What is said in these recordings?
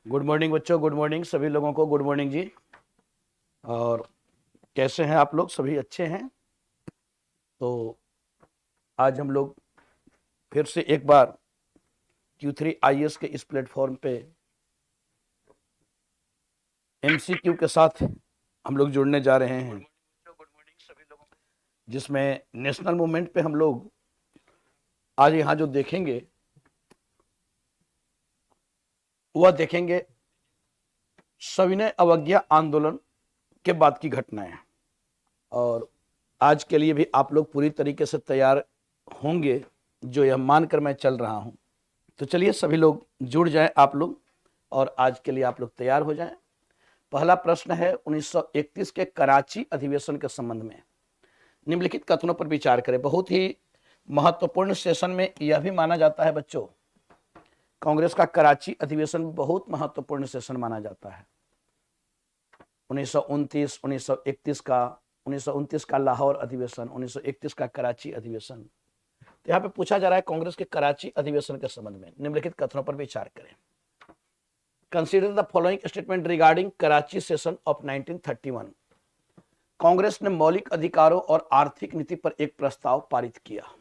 Good morning बच्चों, good morning सभी लोगों को। गुड मॉर्निंग जी। और कैसे हैं आप लोग? सभी अच्छे हैं? तो आज हम लोग फिर से एक बार Q3 IAS के इस प्लेटफॉर्म पे MCQ के साथ हम लोग जुड़ने जा रहे हैं, जिसमें नेशनल मूवमेंट पे हम लोग आज यहाँ जो देखेंगे वह देखेंगे सविनय अवज्ञा आंदोलन के बाद की घटनाएं। और आज के लिए भी आप लोग पूरी तरीके से तैयार होंगे, जो यह मानकर मैं चल रहा हूं। तो चलिए सभी लोग जुड़ जाएं आप लोग, और आज के लिए आप लोग तैयार हो जाएं। पहला प्रश्न है 1931 के कराची अधिवेशन के संबंध में निम्नलिखित कथनों पर विचार करें। बहुत ही महत्वपूर्ण सेशन में यह भी माना जाता है बच्चों, कांग्रेस का कराची अधिवेशन बहुत महत्वपूर्ण सेशन माना जाता है। 1929, 1929 का लाहौर अधिवेशन, 1931 का कराची अधिवेशन। तो यहाँ पे पूछा जा रहा है कांग्रेस के कराची अधिवेशन के संबंध में निम्नलिखित कथनों पर विचार करें। Consider the following statement regarding Karachi session of 1931। Congress ने मौलिक अधिकारों और आर्थिक नीति पर एक प्रस्ताव पारित किया।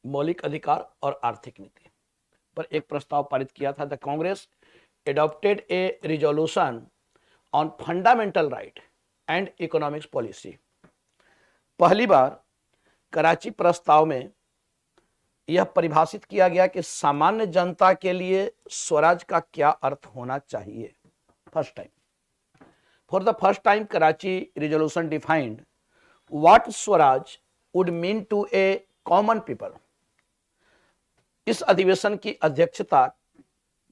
मौलिक अधिकार और आर्थिक नीति पर एक प्रस्ताव पारित किया था। The Congress adopted A resolution on fundamental right and economics policy. पहली बार कराची प्रस्ताव में यह परिभाषित किया गया कि सामान्य जनता के लिए स्वराज का क्या अर्थ होना चाहिए। First time, for the first time Karachi resolution defined what swaraj would mean to a common people. इस अधिवेशन की अध्यक्षता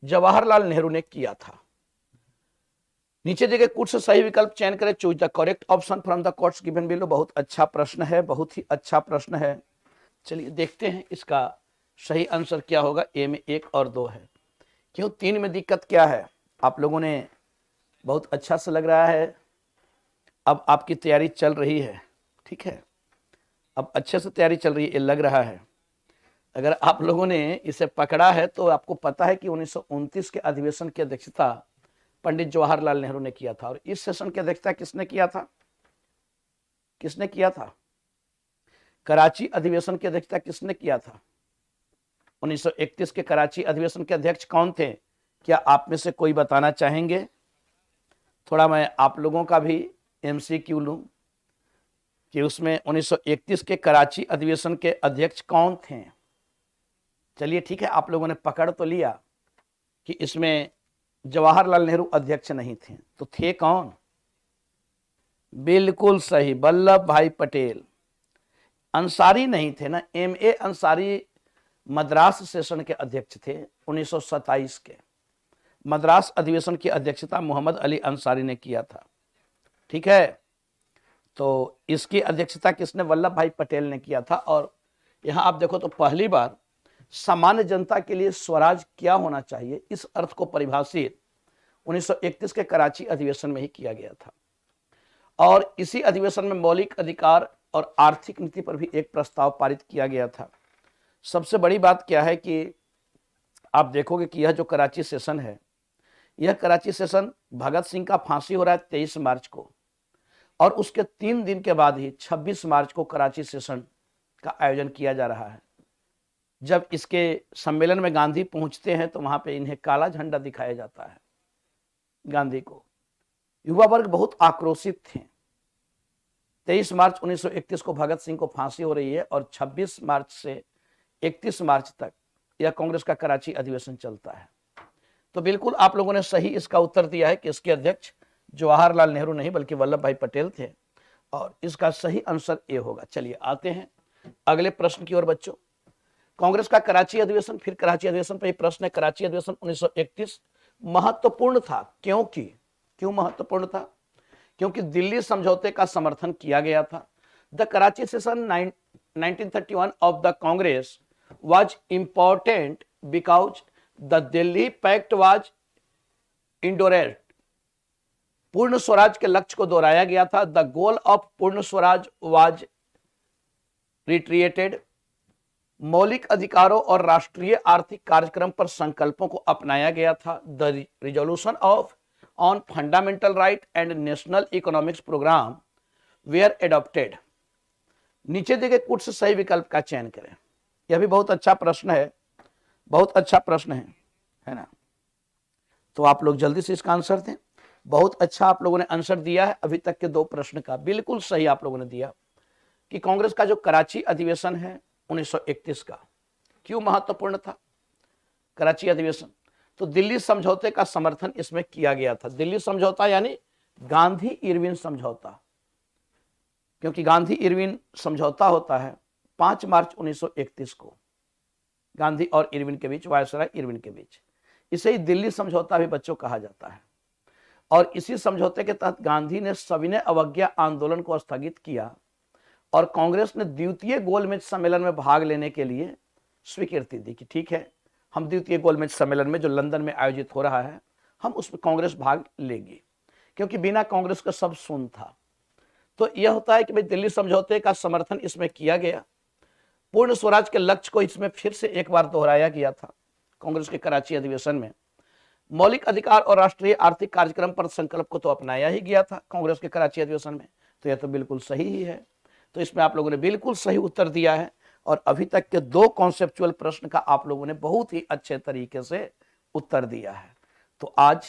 जवाहरलाल नेहरू ने किया था। नीचे दिए गए कुछ से सही विकल्प चयन करें। Choose the correct option from the quotes given below. बहुत अच्छा प्रश्न है, बहुत ही अच्छा प्रश्न है। चलिए देखते हैं इसका सही आंसर क्या होगा। ए में 1 और 2 है। क्यों 3 में दिक्कत क्या है? आप लोगों ने बहुत अच्छा से लग रहा है, अब आपकी तैयारी चल रही है, ठीक है, अब अच्छे से तैयारी चल रही है, ये लग रहा है। अगर आप लोगों ने इसे पकड़ा है तो आपको पता है कि 1929 के अधिवेशन की अध्यक्षता पंडित जवाहरलाल नेहरू ने किया था। और इस सेशन की अध्यक्षता किसने किया था? किसने किया था? कराची अधिवेशन की अध्यक्षता किसने किया था? 1931 के कराची अधिवेशन के अध्यक्ष कौन थे? क्या आप में से कोई बताना चाहेंगे? थोड़ा मैं आप लोगों का भी MCQ लूं कि उसमें 1931 के कराची अधिवेशन के अध्यक्ष कौन थे। चलिए ठीक है, आप लोगों ने पकड़ तो लिया कि इसमें जवाहरलाल नेहरू अध्यक्ष नहीं थे, तो थे कौन? बिल्कुल सही, वल्लभ भाई पटेल। अंसारी नहीं थे ना, MA अंसारी मद्रास सेशन के अध्यक्ष थे 1927 के। मद्रास अधिवेशन की अध्यक्षता मोहम्मद अली अंसारी ने किया था, ठीक है। तो इसकी अध्यक्षता किसने? वल्लभ भाई पटेल ने किया था। और यहां आप देखो तो पहली बार सामान्य जनता के लिए स्वराज क्या होना चाहिए, इस अर्थ को परिभाषित 1931 के कराची अधिवेशन में ही किया गया था। और इसी अधिवेशन में मौलिक अधिकार और आर्थिक नीति पर भी एक प्रस्ताव पारित किया गया था। सबसे बड़ी बात क्या है कि आप देखोगे कि यह जो कराची सेशन है, यह कराची सेशन भगत सिंह का फांसी हो रहा है 23 मार्च को, और उसके 3 दिन के बाद ही 26 मार्च को कराची सेशन का आयोजन किया जा रहा है। जब इसके सम्मेलन में गांधी पहुंचते हैं तो वहां पे इन्हें काला झंडा दिखाया जाता है, गांधी को। युवा वर्ग बहुत आक्रोशित थे। 23 मार्च 1931 को भगत सिंह को फांसी हो रही है और 26 मार्च से 31 मार्च तक यह कांग्रेस का कराची अधिवेशन चलता है। तो बिल्कुल आप लोगों ने सही इसका उत्तर दिया है कि इसके अध्यक्ष जवाहरलाल नेहरू नहीं बल्कि वल्लभ भाई पटेल थे, और इसका सही आंसर ए होगा। चलिए आते हैं अगले प्रश्न की ओर बच्चों। कांग्रेस का कराची अधिवेशन, फिर कराची अधिवेशन पर प्रश्न है। कराची अधिवेशन 1931 महत्वपूर्ण था, क्यों महत्वपूर्ण था? क्योंकि दिल्ली समझौते का समर्थन किया गया था। The Karachi session 1931 of the Congress was important because the Delhi Pact was endorsed. पूर्ण स्वराज के लक्ष्य को दोहराया गया था। द गोल ऑफ पूर्ण स्वराज was reiterated. मौलिक अधिकारों और राष्ट्रीय आर्थिक कार्यक्रम पर संकल्पों को अपनाया गया था। The resolution of on fundamental right and national economics program were adopted. नीचे दिए गए कुछ से सही विकल्प का चयन करें। यह भी बहुत अच्छा प्रश्न है, बहुत अच्छा प्रश्न है ना। तो आप लोग जल्दी से इसका आंसर दें। बहुत अच्छा आप लोगों ने आंसर दिया है। अभी तक के 2 प्रश्न का बिल्कुल सही आप लोगों ने दिया कि कांग्रेस का जो कराची अधिवेशन है 1931 का क्यों महत्वपूर्ण था। कराची अधिवेशन तो दिल्ली समझौते का समर्थन इसमें किया गया था। दिल्ली समझौता यानी गांधी इरविन समझौता, क्योंकि गांधी इरविन समझौता होता है 5 मार्च 1931 को, गांधी और इरविन के बीच, वायसराय इरविन के बीच। इसे ही दिल्ली समझौता भी बच्चों कहा जाता है। और इसी समझौते के तहत गांधी ने सविनय अवज्ञा आंदोलन को स्थगित किया और कांग्रेस ने द्वितीय गोलमेज सम्मेलन में भाग लेने के लिए स्वीकृति दी कि ठीक है, हम द्वितीय गोलमेज सम्मेलन में जो लंदन में आयोजित हो रहा है, हम उसमें कांग्रेस भाग लेगी, क्योंकि बिना कांग्रेस का सब शून्य था। तो यह होता है कि भाई दिल्ली समझौते का समर्थन इसमें किया गया। पूर्ण स्वराज के लक्ष्य को इसमें फिर से एक बार दोहराया गया था कांग्रेस के कराची अधिवेशन में। मौलिक अधिकार और राष्ट्रीय आर्थिक कार्यक्रम पर संकल्प को तो अपनाया ही गया था कांग्रेस के कराची अधिवेशन में। तो यह तो बिल्कुल सही ही है। तो इसमें आप लोगों ने बिल्कुल सही उत्तर दिया है और अभी तक के 2 कॉन्सेप्चुअल प्रश्न का आप लोगों ने बहुत ही अच्छे तरीके से उत्तर दिया है। तो आज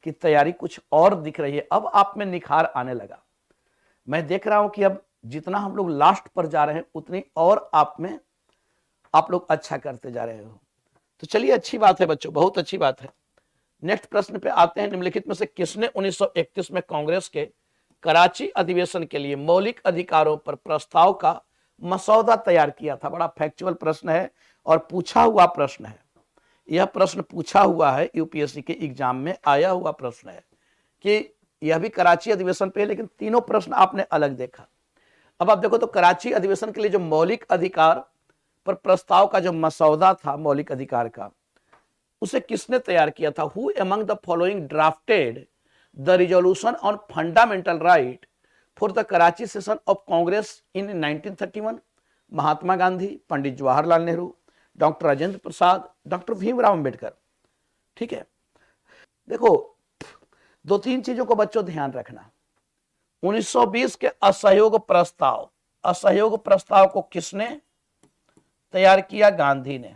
की तैयारी कुछ और दिख रही है। अब आप में निखार आने लगा। मैं देख रहा हूं कि अब जितना हम लोग लास्ट पर जा रहे हैं उतनी और आप लोग अच्छा करते जा रहे हो। तो चलिए, अच्छी बात है बच्चों, बहुत अच्छी बात है। नेक्स्ट प्रश्न पे आते हैं। निम्नलिखित में से किसने 1931 में कांग्रेस के कराची अधिवेशन के लिए मौलिक अधिकारों पर प्रस्ताव का मसौदा तैयार किया था। बड़ा फैक्चुअल प्रश्न है और पूछा हुआ प्रश्न है। यह प्रश्न पूछा हुआ है, यूपीएससी के एग्जाम में आया हुआ प्रश्न है कि यह भी कराची अधिवेशन पे है, लेकिन तीनों प्रश्न आपने अलग देखा। अब आप देखो तो कराची अधिवेशन के लिए जो मौलिक अधिकार पर प्रस्ताव का जो मसौदा था मौलिक अधिकार का, उसे किसने तैयार किया था। Who among the following drafted the resolution on fundamental right for the Karachi session of Congress in 1931। Mahatma Gandhi, Pandit Jawaharlal Nehru, doctor Rajendra Prasad, doctor Bhimrao Ambedkar. ठीक है, देखो 2-3 चीजों को बच्चों ध्यान रखना। 1920 के असहयोग प्रस्ताव को किसने तैयार किया। गांधी ने।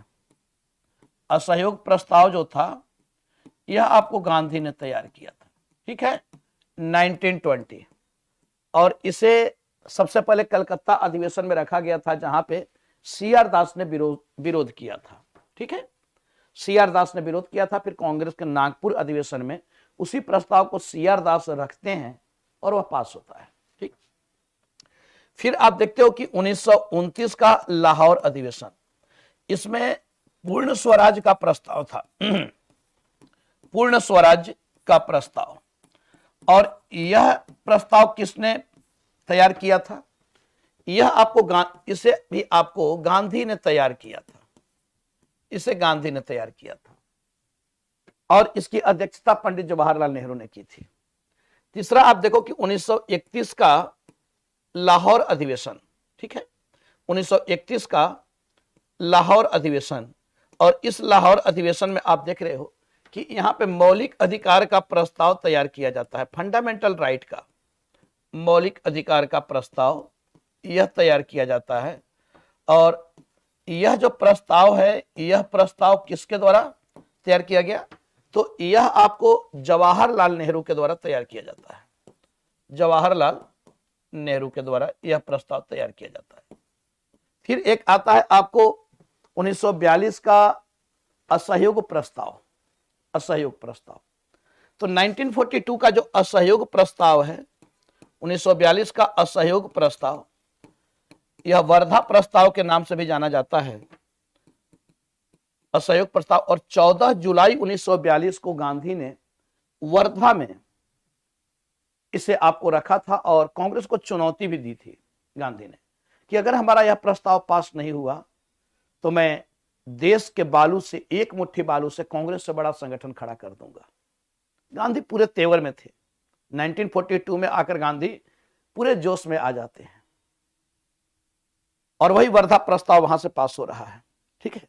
असहयोग प्रस्ताव जो था यह आपको गांधी ने तैयार किया था। ठीक है, 1920। और इसे सबसे पहले कलकत्ता अधिवेशन में रखा गया था, जहां पे सीआर दास ने विरोध किया था। ठीक है, सीआर दास ने विरोध किया था। फिर कांग्रेस के नागपुर अधिवेशन में उसी प्रस्ताव को सीआर दास रखते हैं और वह पास होता है। ठीक, फिर आप देखते हो कि 1929 का लाहौर अधिवेशन, इसमें पूर्ण स्वराज का प्रस्ताव था। पूर्ण स्वराज का प्रस्ताव, और यह प्रस्ताव किसने तैयार किया था। इसे भी आपको गांधी ने तैयार किया था। इसे गांधी ने तैयार किया था और इसकी अध्यक्षता पंडित जवाहरलाल नेहरू ने की थी। तीसरा आप देखो कि 1931 का लाहौर अधिवेशन। ठीक है, 1931 का लाहौर अधिवेशन, और इस लाहौर अधिवेशन में आप देख रहे हो कि यहां पे मौलिक अधिकार का प्रस्ताव तैयार किया जाता है। फंडामेंटल राइट का मौलिक अधिकार का प्रस्ताव यह तैयार किया जाता है। और यह जो प्रस्ताव है, यह प्रस्ताव किसके द्वारा तैयार किया गया, तो यह आपको जवाहरलाल नेहरू के द्वारा तैयार किया जाता है। जवाहरलाल नेहरू के द्वारा यह प्रस्ताव तैयार किया जाता है। फिर एक आता है आपको 1942 का असहयोग प्रस्ताव। असहयोग प्रस्ताव, तो 1942 का जो असहयोग प्रस्ताव है, 1942 का असहयोग प्रस्ताव, यह वर्धा प्रस्ताव के नाम से भी जाना जाता है, असहयोग प्रस्ताव। और 14 जुलाई 1942 को गांधी ने वर्धा में इसे आपको रखा था और कांग्रेस को चुनौती भी दी थी गांधी ने कि अगर हमारा यह प्रस्ताव पास नहीं हुआ तो मैं देश के बालू से, एक मुट्ठी बालू से कांग्रेस से बड़ा संगठन खड़ा कर दूंगा। गांधी पूरे तेवर में थे। 1942 में आकर गांधी पूरे जोश में आ जाते हैं। और वही वर्धा प्रस्ताव वहां से पास हो रहा है। ठीक है,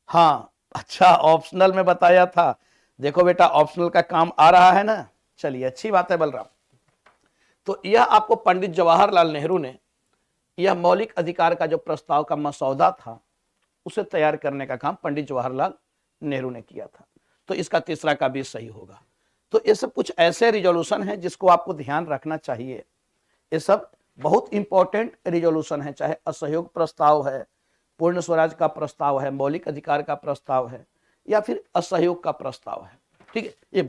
हाँ अच्छा ऑप्शनल में बताया था, देखो बेटा ऑप्शनल का काम आ रहा है ना, चलिए अच्छी बात है बलराम। तो यह आपको पंडित जवाहरलाल नेहरू ने यह मौलिक अधिकार का जो प्रस्ताव का मसौदा था उसे तैयार करने का काम पंडित जवाहरलाल नेहरू ने किया था। तो इसका तीसरा का भी सही होगा। तो ये सब कुछ ऐसे रिजोल्यूशन है जिसको आपको ध्यान रखना चाहिए। ये सब बहुत इंपॉर्टेंट रिजोल्यूशन है, चाहे असहयोग प्रस्ताव है, पूर्ण स्वराज का प्रस्ताव है, मौलिक अधिकार का प्रस्ताव है, या फिर असहयोग का प्रस्ताव है। ठीक है, ये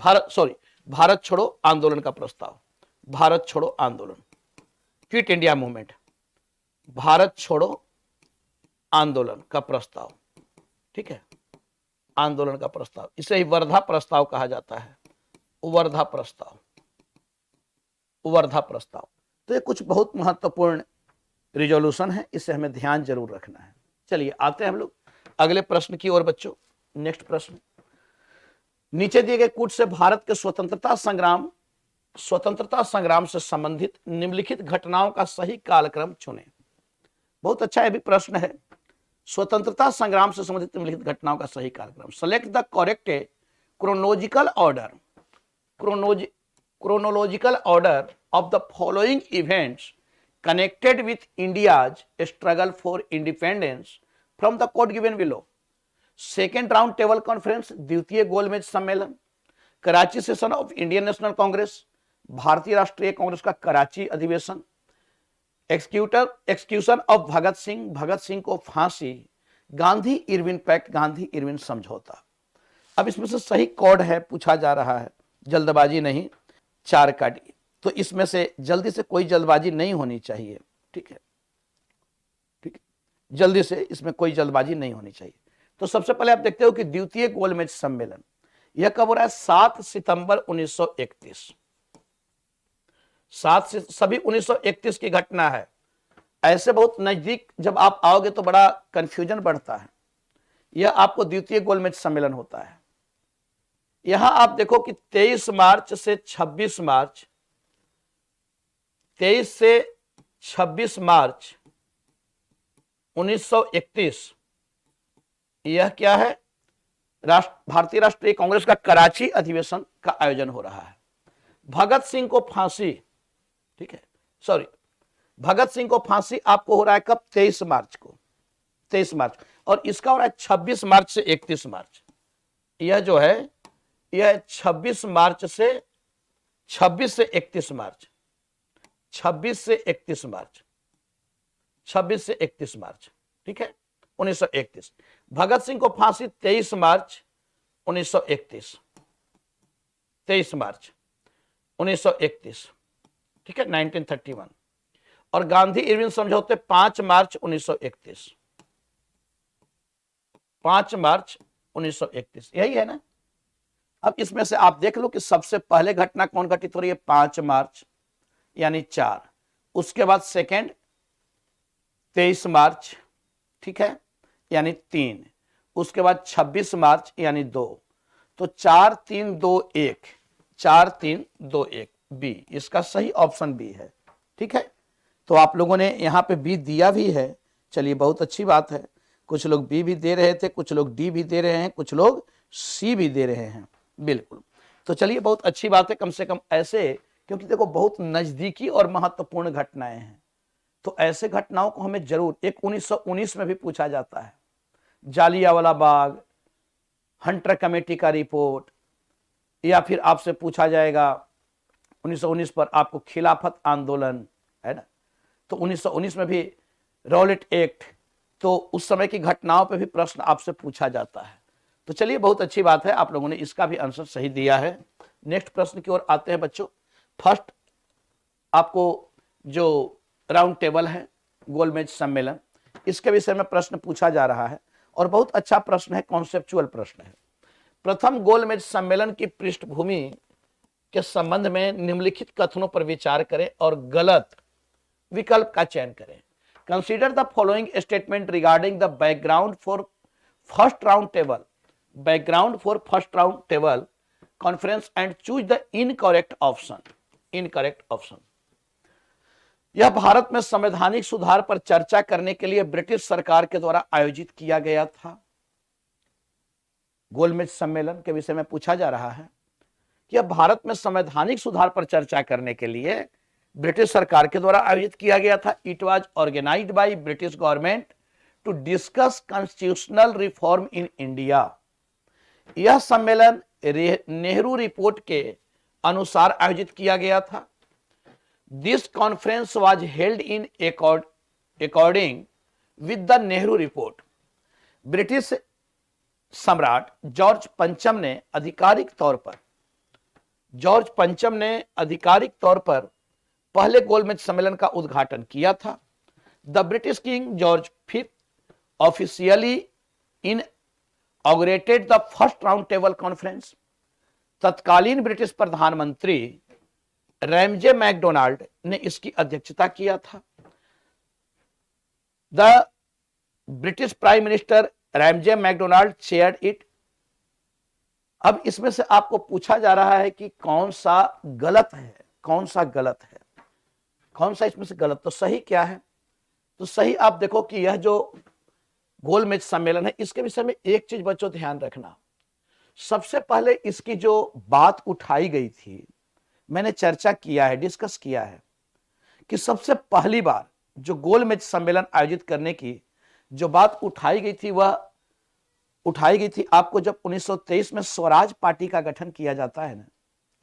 भारत छोड़ो आंदोलन का प्रस्ताव, भारत छोड़ो आंदोलन, क्विट इंडिया मूवमेंट, भारत छोड़ो आंदोलन का प्रस्ताव। ठीक है, आंदोलन का प्रस्ताव, इसे ही वर्धा प्रस्ताव कहा जाता है, वर्धा प्रस्ताव, वर्धा प्रस्ताव। तो ये कुछ बहुत महत्वपूर्ण रिजोल्यूशन है, इसे हमें ध्यान जरूर रखना है। चलिए आते हैं हम लोग अगले प्रश्न की ओर बच्चों। नेक्स्ट प्रश्न, नीचे दिए गए कूट से भारत के स्वतंत्रता संग्राम से संबंधित निम्नलिखित घटनाओं का सही कालक्रम चुनें। बहुत अच्छा भी प्रश्न है, स्वतंत्रता संग्राम से संबंधित निम्नलिखित घटनाओं का सही कालक्रम। Select the correct chronological order of the following events connected with India's struggle for independence from the code given below. Second round table conference, द्वितीय गोलमेज सम्मेलन, Karachi session of Indian National Congress, भारतीय राष्ट्रीय कांग्रेस का कराची अधिवेशन, एक्सक्यूशन ऑफ भगत सिंह को फांसी, Gandhi Irwin pact, Gandhi Irwin समझौता। अब इसमें से सही कोड है पूछा जा रहा है, जल्दबाजी नहीं, 4 काटिए। तो इसमें से जल्दी से कोई जल्दबाजी नहीं होनी चाहिए। ठीक है, ठीक है, जल्दी से इसमें कोई जल्दबाजी नहीं होनी चाहिए। तो सबसे पहले आप देखते हो कि द्वितीय गोलमेज सम्मेलन यह कब हो रहा है? 7 सितंबर 1931। 7 से सभी 1931 की घटना है। ऐसे बहुत नजदीक जब आप आओगे तो बड़ा कंफ्यूजन बढ़ता है। यह आपको द्वितीय गोलमेज सम्मेलन होता है। यहां आप देखो कि 23 मार्च से 26 मार्च, 23 से 26 मार्च 1931 यह क्या है? भारतीय राष्ट्रीय कांग्रेस का कराची अधिवेशन का आयोजन हो रहा है। भगत सिंह को फांसी, ठीक है, सॉरी, भगत सिंह को फांसी आपको हो रहा है कब? 23 मार्च को, 23 मार्च, और इसका हो रहा है 26 मार्च से 31 मार्च। यह जो है यह 26 मार्च से 26 से 31 मार्च, 26 से 31 मार्च, 26 से 31 मार्च, ठीक है, 1931। भगत सिंह को फांसी 23 मार्च 1931, 23 मार्च 1931, ठीक है, 1931। और गांधी इरविन समझौते 5 मार्च 1931, 5 मार्च 1931, यही है ना। अब इसमें से आप देख लो कि सबसे पहले घटना कौन घटित हो रही है? 5 मार्च यानी 4, उसके बाद सेकेंड 23 मार्च, ठीक है, यानी 3, उसके बाद 26 मार्च यानी 2, तो 4 3 2 1, 4 3 2 1, बी, इसका सही ऑप्शन बी है। ठीक है, तो आप लोगों ने यहाँ पे बी दिया भी है, चलिए बहुत अच्छी बात है। कुछ लोग बी भी दे रहे थे, कुछ लोग डी भी दे रहे हैं, कुछ लोग सी भी दे रहे हैं, बिल्कुल। तो चलिए बहुत अच्छी बात है, कम से कम ऐसे, क्योंकि देखो बहुत नजदीकी और महत्वपूर्ण घटनाएं हैं, तो ऐसे घटनाओं को हमें जरूर, एक 1919 में भी पूछा जाता है, जालियांवाला बाग, हंटर कमेटी का रिपोर्ट, या फिर आपसे पूछा जाएगा 1919 पर आपको खिलाफत आंदोलन, है ना, तो 1919 में भी रॉलेट एक्ट, तो उस समय की घटनाओं पे भी प्रश्न आपसे पूछा जाता है। तो चलिए बहुत अच्छी बात है, आप लोगों ने इसका भी आंसर सही दिया है। नेक्स्ट प्रश्न की ओर आते हैं बच्चों। फर्स्ट आपको जो राउंड टेबल है, गोलमेज सम्मेलन, इसके विषय में प्रश्न पूछा जा रहा है, और बहुत अच्छा प्रश्न है, कॉन्सेप्चुअल प्रश्न है। प्रथम गोलमेज सम्मेलन की पृष्ठभूमि के संबंध में निम्नलिखित कथनों पर विचार करें और गलत विकल्प का चयन करें। Consider the following statement regarding the background for first round table conference and choose the incorrect option. यह भारत में संवैधानिक सुधार पर चर्चा करने के लिए ब्रिटिश सरकार के द्वारा आयोजित किया गया था। गोलमेज सम्मेलन के विषय में पूछा जा रहा है कि यह भारत में संवैधानिक सुधार पर चर्चा करने के लिए ब्रिटिश सरकार के द्वारा आयोजित किया गया था। It was organised by British government to discuss constitutional reform in India. यह सम्मेलन नेहरू रिपोर्ट के अनुसार आयोजित किया गया था। This conference was held in according with the Nehru report. British सम्राट जॉर्ज पंचम ने आधिकारिक तौर पर पहले गोलमेज सम्मेलन का उद्घाटन किया था। The British king George V officially inaugurated the first round table conference. तत्कालीन ब्रिटिश प्रधानमंत्री रैमजे मैकडोनाल्ड ने इसकी अध्यक्षता किया था। The British prime minister Ramsay MacDonald chaired it. अब इसमें से आपको पूछा जा रहा है कि कौन सा गलत है, कौन सा इसमें से गलत। तो सही क्या है? तो सही आप देखो कि यह जो गोलमेज सम्मेलन है, इसके विषय में एक चीज बच्चों ध्यान रखना। सबसे पहले इसकी जो बात उठाई गई थी, मैंने चर्चा किया है, डिस्कस किया है कि सबसे पहली बार जो गोलमेज सम्मेलन आयोजित करने की जो बात उठाई गई थी, वह उठाई गई थी आपको जब 1923 में स्वराज पार्टी का गठन किया जाता है ना।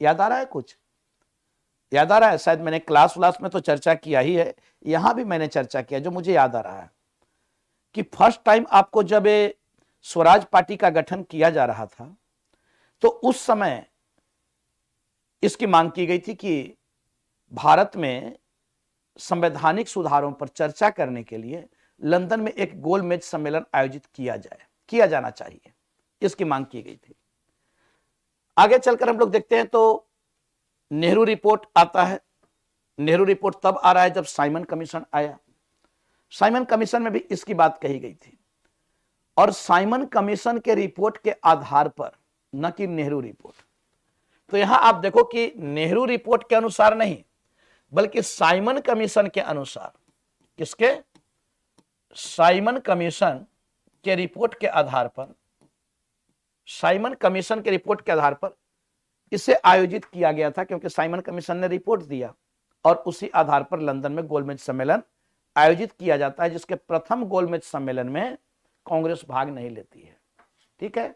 याद आ रहा है? कुछ याद आ रहा है? शायद मैंने क्लास में तो चर्चा किया ही है, यहां भी मैंने चर्चा किया, जो मुझे याद आ रहा है कि फर्स्ट टाइम आपको जब स्वराज पार्टी का गठन किया जा रहा था, तो उस समय इसकी मांग की गई थी कि भारत में संवैधानिक सुधारों पर चर्चा करने के लिए लंदन में एक गोलमेज सम्मेलन आयोजित किया जाना चाहिए, इसकी मांग की गई थी। आगे चलकर हम लोग देखते हैं तो नेहरू रिपोर्ट आता है। नेहरू रिपोर्ट तब आ रहा है जब साइमन कमीशन आया। साइमन कमीशन में भी इसकी बात कही गई थी, और साइमन कमीशन के रिपोर्ट के आधार पर, न कि नेहरू रिपोर्ट। तो यहां आप देखो कि नेहरू रिपोर्ट के अनुसार नहीं, बल्कि साइमन कमीशन के अनुसार। किसके? साइमन कमीशन के रिपोर्ट के आधार पर, साइमन कमीशन के रिपोर्ट के आधार पर इसे आयोजित किया गया था, क्योंकि साइमन कमीशन ने रिपोर्ट दिया और उसी आधार पर लंदन में गोलमेज सम्मेलन आयोजित किया जाता है, जिसके प्रथम गोलमेज सम्मेलन में कांग्रेस भाग नहीं लेती है। ठीक है,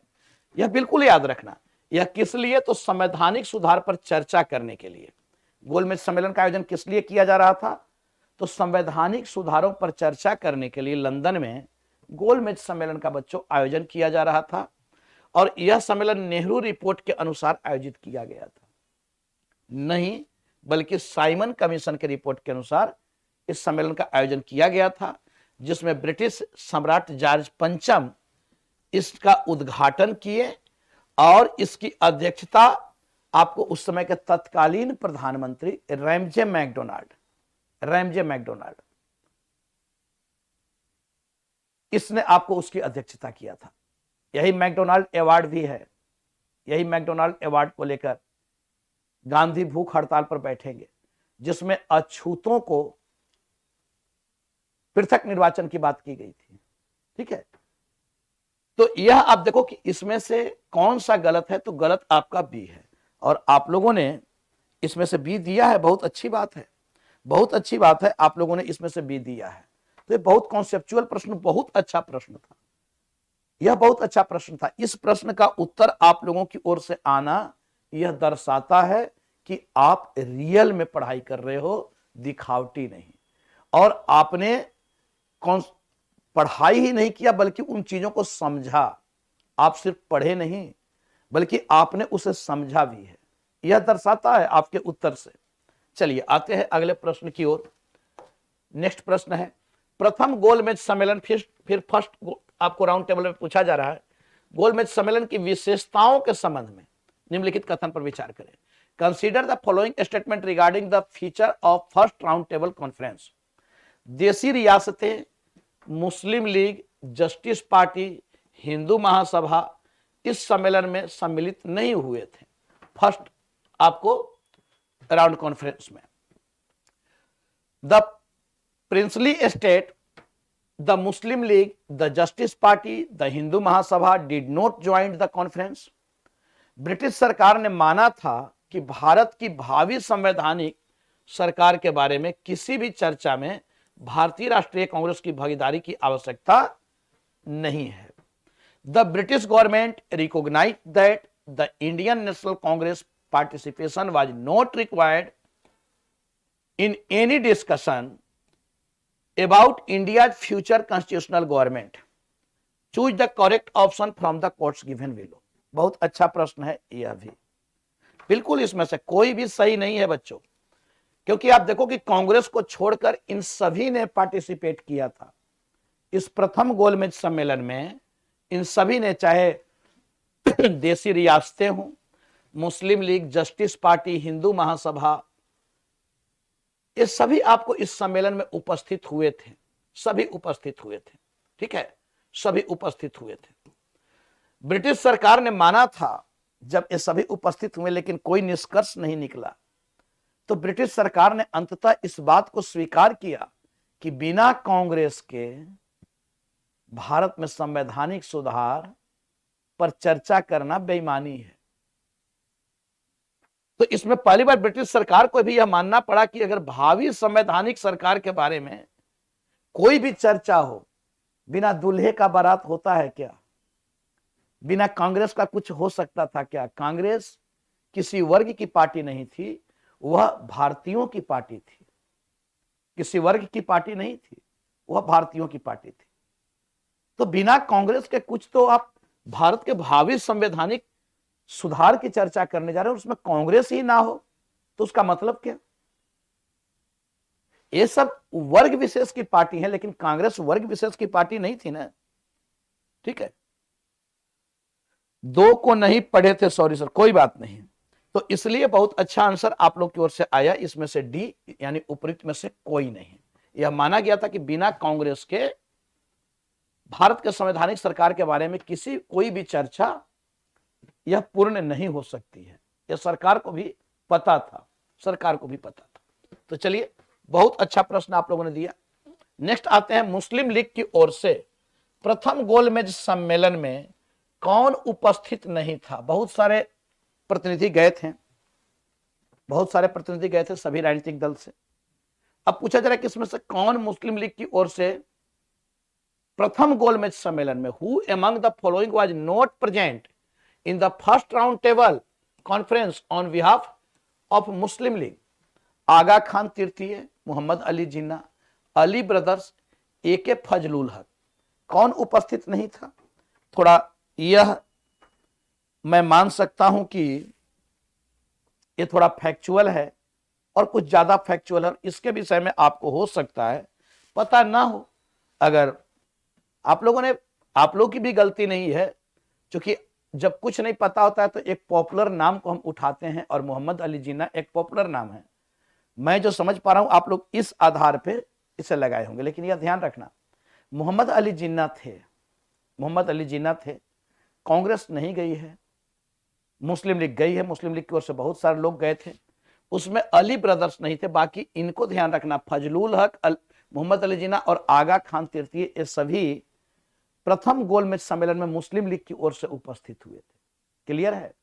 यह बिल्कुल याद रखना। यह किस लिए? तो संवैधानिक सुधार पर चर्चा करने के लिए गोलमेज सम्मेलन का आयोजन किस लिए किया जा रहा था? तो संवैधानिक सुधारों पर चर्चा करने के लिए लंदन में गोलमेज सम्मेलन का बच्चों आयोजन किया जा रहा था, और यह सम्मेलन नेहरू रिपोर्ट के अनुसार आयोजित किया गया था, नहीं बल्कि साइमन कमीशन के रिपोर्ट के अनुसार इस सम्मेलन का आयोजन किया गया था, जिसमें ब्रिटिश सम्राट जॉर्ज पंचम इसका उद्घाटन किए, और इसकी अध्यक्षता आपको उस समय के तत्कालीन प्रधानमंत्री रैमजे मैकडोनाल्ड इसने आपको उसकी अध्यक्षता किया था। यही मैकडोनाल्ड अवार्ड भी है। यही मैकडोनाल्ड अवार्ड को लेकर गांधी भूख हड़ताल पर बैठेंगे, जिसमें अछूतों को पृथक निर्वाचन की बात की गई थी। ठीक है, तो यह आप देखो कि इसमें से कौन सा गलत है? तो गलत आपका बी है, और आप लोगों ने इसमें से बी दिया है। बहुत अच्छी बात है, बहुत अच्छी बात है, आप लोगों ने इसमें से बी दिया है। तो ये बहुत कॉन्सेप्चुअल प्रश्न, बहुत अच्छा प्रश्न था। यह बहुत अच्छा प्रश्न था। इस प्रश्न का उत्तर आप लोगों की ओर से आना यह दर्शाता है कि आप रियल में पढ़ाई कर रहे हो, दिखावटी नहीं। और आपने पढ़ाई ही नहीं किया, बल्कि उन चीजों को समझा। आप सिर्फ पढ़े नहीं, बल्कि आपने उसे समझा भी है। यह दर्शाता है आपके उत्तर से। चलिए आते हैं अगले प्रश्न की ओर। नेक्स्ट प्रश्न है, प्रथम गोलमेज सम्मेलन, फिर फर्स्ट आपको राउंड टेबल में पूछा जा रहा है, गोलमेज सम्मेलन की विशेषताओं के संबंध में निम्नलिखित कथन पर विचार करें। Consider the following statement regarding the feature of first round table conference. देशी रियासतें, मुस्लिम league, justice party, Hindu Mahasabha इस सम्मेलन में सम्मिलित नहीं हुए थे फर्स्ट आपको राउंड कॉन्फ्रेंस में। The princely state, the Muslim league, the justice party, the Hindu Mahasabha did not join the conference. British सरकार ने माना था कि भारत की भावी संवैधानिक सरकार के बारे में किसी भी चर्चा में भारतीय राष्ट्रीय कांग्रेस की भागीदारी की आवश्यकता नहीं है। The British government recognise that the Indian National Congress participation was not required in any discussion about India future constitutional government. Choose the correct option from the courts given below. बहुत अच्छा प्रश्न है यह भी। बिल्कुल इसमें से कोई भी सही नहीं है बच्चों, क्योंकि आप देखो कि कांग्रेस को छोड़कर इन सभी ने पार्टिसिपेट किया था इस प्रथम गोलमेज सम्मेलन में। इन सभी ने, चाहे देसी रियासतें हों, मुस्लिम league, justice party, Hindu Mahasabha, ये सभी आपको इस सम्मेलन में उपस्थित हुए थे। सभी उपस्थित हुए थे, ठीक है, सभी उपस्थित हुए थे। ब्रिटिश सरकार ने माना था जब ये सभी उपस्थित हुए लेकिन कोई निष्कर्ष नहीं निकला, तो ब्रिटिश सरकार ने अंततः इस बात को स्वीकार किया कि बिना कांग्रेस के भारत में संवैधानिक सुधार पर चर्चा करना बेईमानी है। तो इसमें पहली बार ब्रिटिश सरकार को भी यह मानना पड़ा कि अगर भावी संवैधानिक सरकार के बारे में कोई भी चर्चा हो, बिना दूल्हे का बारात होता है क्या? बिना कांग्रेस का कुछ हो सकता था क्या? कांग्रेस किसी वर्ग की पार्टी नहीं थी, वह भारतीयों की पार्टी थी। किसी वर्ग की पार्टी नहीं थी, वह भारतीयों की पार्टी थी। तो बिना कांग्रेस के कुछ, तो आप भारत के भावी संवैधानिक सुधार की चर्चा करने जा रहे हैं, उसमें कांग्रेस ही ना हो तो उसका मतलब क्या? ये सब वर्ग विशेष की पार्टी है, लेकिन कांग्रेस वर्ग विशेष की पार्टी नहीं थी ना, ठीक है। दो को नहीं पढ़े थे, सॉरी सर, कोई बात नहीं। तो इसलिए बहुत अच्छा आंसर आप लोग की ओर से आया, इसमें से डी यानी उपयुक्त में से कोई नहीं। यह माना गया था कि बिना कांग्रेस के भारत के संवैधानिक सरकार के बारे में कोई भी चर्चा यह पूर्ण नहीं हो सकती है। यह सरकार को भी पता था, सरकार को भी पता था। तो चलिए, बहुत अच्छा प्रश्न आप लोगों ने दिया। नेक्स्ट आते हैं, मुस्लिम लीग की ओर से प्रथम गोलमेज सम्मेलन में कौन उपस्थित नहीं था? बहुत सारे प्रतिनिधि गए थे, बहुत सारे प्रतिनिधि गए थे सभी राजनीतिक दल से। अब पूछा जा रहा है कि इसमें से कौन मुस्लिम लीग की ओर से प्रथम गोलमेज सम्मेलन में, who among the following was not present in the first round table conference on behalf of Muslim League? Aga Khan तृतीय, मोहम्मद अली जिन्ना, अली ब्रदर्स, AK फजलुल हक। कौन उपस्थित नहीं था? थोड़ा यह मैं मान सकता हूं कि ये थोड़ा फैक्चुअल है और कुछ ज्यादा फैक्चुअल है। इसके विषय में आपको हो सकता है पता ना हो। अगर आप लोगों की भी गलती नहीं है, क्योंकि जब कुछ नहीं पता होता है तो एक पॉपुलर नाम को हम उठाते हैं, और मोहम्मद अली जिन्ना एक पॉपुलर नाम है। मैं जो समझ पा रहा हूं आप लोग इस आधार पे इसे लगाए होंगे, लेकिन यह ध्यान रखना, मोहम्मद अली जिन्ना थे, मोहम्मद अली जिन्ना थे। कांग्रेस नहीं गई है, मुस्लिम लीग गई है, मुस्लिम लीग की ओर से बहुत सारे लोग गए थे, उसमें अली ब्रदर्स नहीं थे। बाकी इनको ध्यान रखना, फजलुल हक, मोहम्मद अली जिन्ना और आगा खान तृतीय, ये सभी प्रथम गोलमेज सम्मेलन में मुस्लिम लीग की ओर से उपस्थित हुए थे। क्लियर है?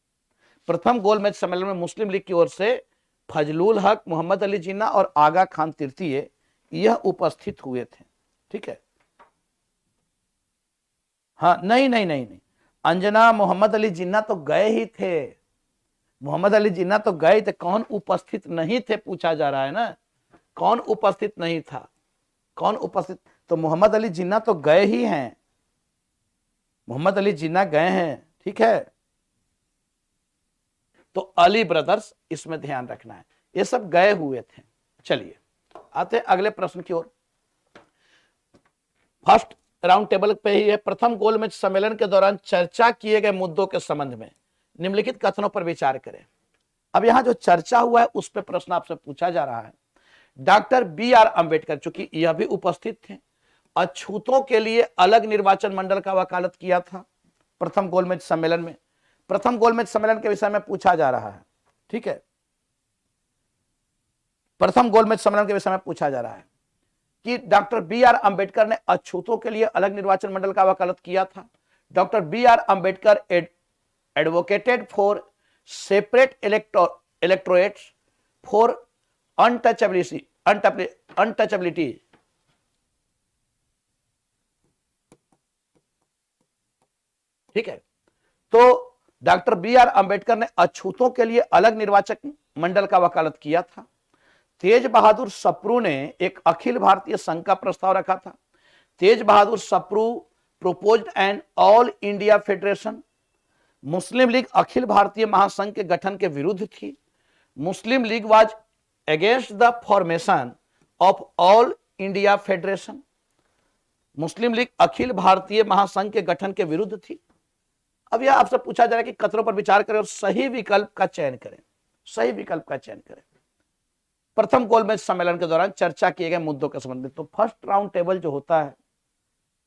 प्रथम गोलमेज सम्मेलन में मुस्लिम लीग की ओर से फजलुल हक, मोहम्मद अली जिन्ना और आगा खान तृतीय यह उपस्थित हुए थे, ठीक है। हाँ, नहीं नहीं नहीं नहीं अंजना, मोहम्मद अली जिन्ना तो गए ही थे, मोहम्मद अली जिन्ना तो गए थे। कौन उपस्थित नहीं थे पूछा जा रहा है ना, कौन उपस्थित नहीं था, कौन उपस्थित? तो मोहम्मद अली जिन्ना तो गए ही हैं, मोहम्मद अली जिन्ना गए हैं, ठीक है। तो अली ब्रदर्स इसमें ध्यान रखना है, ये सब गए हुए थे। चलिए आते हैं अगले प्रश्न की ओर। फर्स्ट राउंड टेबल पे ही है, प्रथम गोलमेज सम्मेलन के दौरान चर्चा किए गए मुद्दों के संबंध में निम्नलिखित कथनों पर विचार करें। अब यहां जो चर्चा हुआ है उस पर प्रश्न आपसे पूछा जा रहा है। डॉक्टर BR अंबेडकर, चूंकि यह भी उपस्थित थे, अछूतों के लिए अलग निर्वाचन मंडल का वकालत किया था प्रथम गोलमेज सम्मेलन में। प्रथम गोलमेज सम्मेलन के विषय में पूछा जा रहा है, ठीक है। प्रथम गोलमेज सम्मेलन के विषय में पूछा जा रहा है कि डॉक्टर बी आर अंबेडकर ने अछूतों के लिए अलग निर्वाचन मंडल का वकालत किया था। Doctor B R Ambedkar advocated for separate electorates for untouchability ठीक है। तो डॉक्टर बी आर अंबेडकर ने अछूतों के लिए अलग निर्वाचक मंडल का वकालत किया था। तेज बहादुर सप्रू ने एक अखिल भारतीय संघ का प्रस्ताव रखा था। Tej Bahadur Sapru proposed an all India federation. Muslim League अखिल भारतीय महासंघ के गठन के विरुद्ध थी। Muslim League was against the formation of all India federation. Muslim League अखिल भारतीय महासंघ के गठन के विरुद्ध थी। अब यह आपसे पूछा जा रहा है कि कथनों पर विचार करें और सही विकल्प का चयन करें। सही विकल्प का चयन करें। प्रथम गोलमेज सम्मेलन के दौरान चर्चा किए गए मुद्दों के संबंध में, तो फर्स्ट राउंड टेबल जो होता है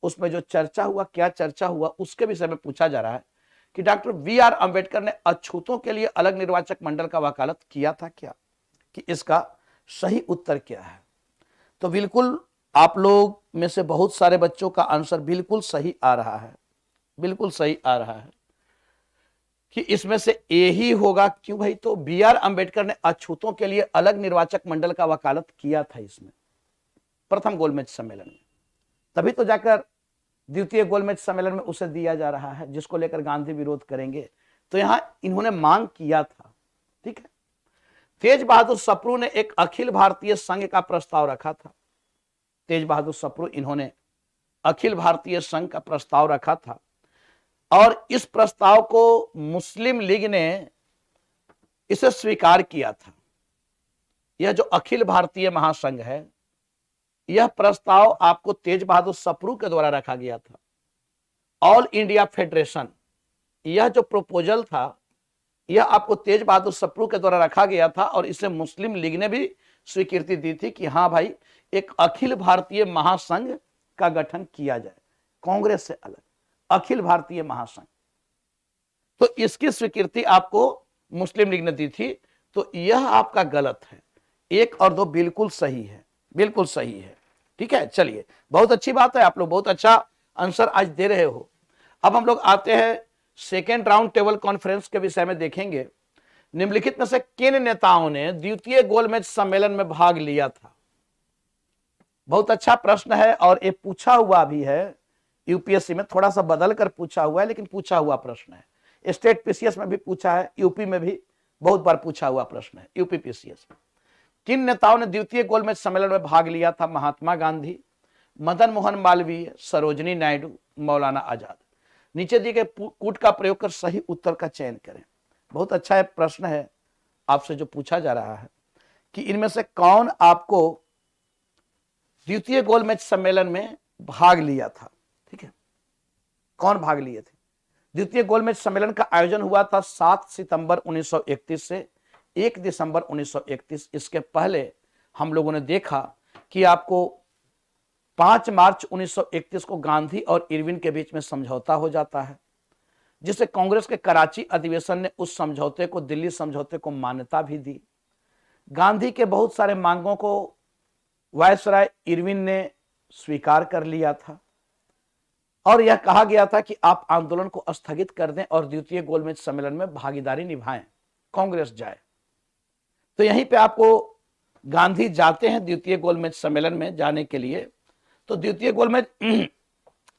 उसमें जो चर्चा हुआ, क्या चर्चा हुआ, उसके विषय में पूछा जा रहा है कि डॉक्टर बी आर अंबेडकर ने अछूतों के लिए अलग निर्वाचक मंडल का वकालत किया था क्या, कि इसका सही उत्तर क्या है। तो बिल्कुल आप लोग में से बहुत सारे बच्चों का आंसर बिल्कुल सही आ रहा है, बिल्कुल सही आ रहा है कि इसमें से ए ही होगा। क्यों भाई, तो बी आर अंबेडकर ने अछूतों के लिए अलग निर्वाचक मंडल का वकालत किया था इसमें प्रथम गोलमेज सम्मेलन में, तभी तो जाकर द्वितीय गोलमेज सम्मेलन में उसे दिया जा रहा है जिसको लेकर गांधी विरोध करेंगे। तो यहां इन्होंने मांग किया था। ठीक है। तेज बहादुर सप्रू ने एक अखिल भारतीय संघ का प्रस्ताव रखा था। तेज बहादुर सप्रू इन्होंने अखिल भारतीय संघ का प्रस्ताव रखा था और इस प्रस्ताव को मुस्लिम लीग ने इसे स्वीकार किया था। यह जो अखिल भारतीय महासंघ है, यह प्रस्ताव आपको तेज बहादुर सप्रू के द्वारा रखा गया था। ऑल इंडिया फेडरेशन, यह जो प्रपोजल था, यह आपको तेज बहादुर सप्रू के द्वारा रखा गया था और इसे मुस्लिम लीग ने भी स्वीकृति दी थी कि हाँ भाई, एक अखिल भारतीय महासंघ का गठन किया जाए, कांग्रेस से अलग अखिल भारतीय महासंघ। तो इसकी स्वीकृति आपको मुस्लिम लीग ने दी थी। तो यह आपका गलत है। 1 और 2 बिल्कुल सही है, बिल्कुल सही है। ठीक है, चलिए, बहुत अच्छी बात है, आप लोग बहुत अच्छा आंसर आज दे रहे हो। अब हम लोग आते हैं सेकेंड राउंड टेबल कॉन्फ्रेंस के विषय में देखेंगे। निम्नलिखित में से किन नेताओं ने द्वितीय गोलमेज सम्मेलन में भाग लिया था। बहुत अच्छा प्रश्न है और ये पूछा हुआ भी है यूपीएससी में, थोड़ा सा बदल कर पूछा हुआ है लेकिन पूछा हुआ प्रश्न है। स्टेट पीसीएस में भी पूछा है, यूपी में भी बहुत बार पूछा हुआ प्रश्न है, यूपी पीसीएस में। किन नेताओं ने द्वितीय गोलमेज सम्मेलन में भाग लिया था। महात्मा गांधी, मदन मोहन मालवीय, सरोजनी नायडू, मौलाना आजाद। नीचे दिए गए कूट का प्रयोग कर सही उत्तर का चयन करें। बहुत अच्छा प्रश्न है आपसे जो पूछा जा रहा है कि इनमें से कौन आपको द्वितीय गोलमेज सम्मेलन में भाग लिया था। ठीक है, कौन भाग लिए थे। द्वितीय गोलमेज सम्मेलन का आयोजन हुआ था 7 सितंबर 1931 से 1 दिसंबर 1931। इसके पहले हम लोगों ने देखा कि आपको 5 मार्च 1931 को गांधी और इरविन के बीच में समझौता हो जाता है, जिसे कांग्रेस के कराची अधिवेशन ने उस समझौते को, दिल्ली समझौते को मान्यता भी दी। गांधी के बहुत सारे मांगों को वायसराय इरविन ने स्वीकार कर लिया था और यह कहा गया था कि आप आंदोलन को स्थगित कर दें और द्वितीय गोलमेज सम्मेलन में भागीदारी निभाएं, कांग्रेस जाए। तो यहीं पे आपको गांधी जाते हैं द्वितीय गोलमेज सम्मेलन में जाने के लिए। तो द्वितीय गोलमेज